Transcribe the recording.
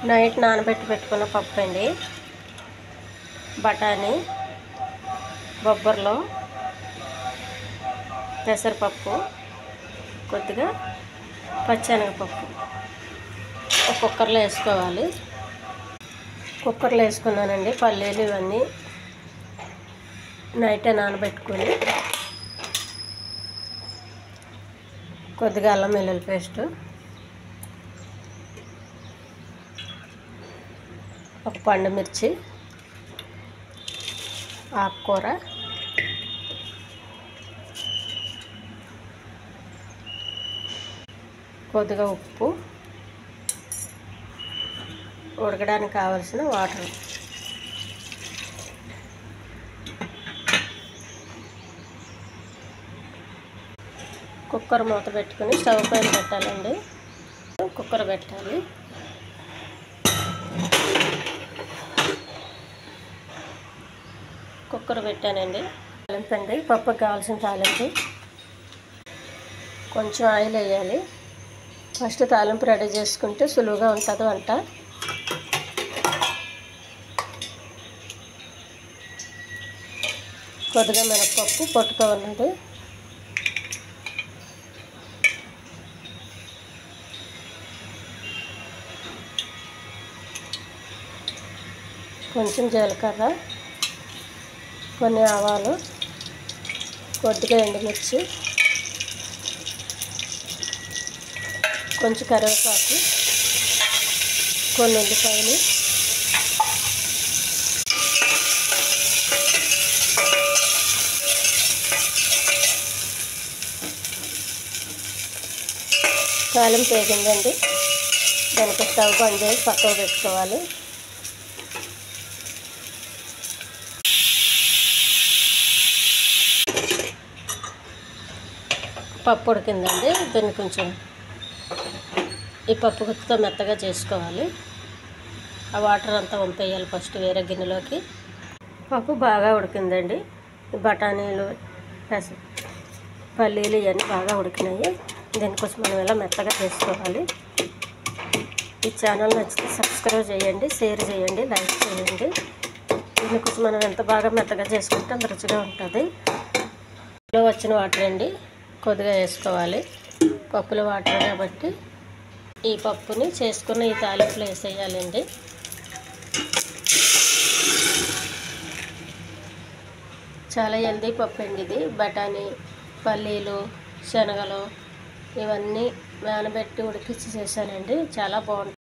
Night నానబెట్టి పెట్టుకున్న పప్పు అండి. బఠానీ, బొబ్బర్లో, పెసరపప్పు, కొద్దిగా పచ్చెనగపప్పు ఒక కుక్కర్లో వేసుకోవాలి. కుక్కర్లో వేసుకున్నానండి. పల్లీలు ఇవన్నీ నైటే నానబెట్టుకొని, కొద్దిగా అల్లం వెల్లుల్లి పేస్టు, ఒక పండు మిర్చి, ఆకుకూర, కొద్దిగా ఉప్పు, ఉడకడానికి కావలసిన వాటర్. కుక్కర్ మూత పెట్టుకుని స్టవ్ పైన పెట్టాలండి. కుక్కర్ పెట్టాలి. కుక్కర్ పెట్టానండి. తాలింపు అండి. పప్పుకి కావాల్సిన తాలింపు. కొంచెం ఆయిల్ వేయాలి. ఫస్ట్ తాలింపు రెడీ చేసుకుంటే సులువుగా ఉంటుంది వంట. కొద్దిగా మినపప్పు పొట్టుతో ఉన్నది, కొంచెం జీలకర్ర, కొన్ని ఆవాలు, కొద్దిగా ఎండుమిర్చి, కొంచెం కరివేపాకు, కొన్ని ఉల్లిపాయలు, తాలింపు వేగిందండి. దానికి స్టవ్ బంద్ చేసి పక్కకు పెట్టుకోవాలి. పప్పు ఉడికిందండి. దీన్ని కొంచెం ఈ పప్పు గుత్తితో మెత్తగా చేసుకోవాలి. ఆ వాటర్ అంతా వంపేయాలి ఫస్ట్ వేరే గిన్నెలోకి. పప్పు బాగా ఉడికిందండి. ఈ బఠానీలు, పల్లీలు ఇవన్నీ బాగా ఉడికినాయి. దీనికోసం మనం ఇలా మెత్తగా చేసుకోవాలి. ఈ ఛానల్ నచ్చితే సబ్స్క్రైబ్ చేయండి, షేర్ చేయండి, లైక్ చేయండి. దీనికోసం మనం ఎంత బాగా మెత్తగా చేసుకుంటే అంత రుచిగా ఉంటుంది. పప్పులో వచ్చిన వాటర్ అండి కొద్దిగా వేసుకోవాలి. పప్పులో వాటర్ కాబట్టి ఈ పప్పుని చేసుకున్న ఈ తాలింపులో వేసేయాలండి. చాలా హెల్దీ పప్పు అండి ఇది. బఠానీ, పల్లీలు, శనగలు ఇవన్నీ నానబెట్టి ఉడికించి చేశానండి. చాలా బాగుంటుంది.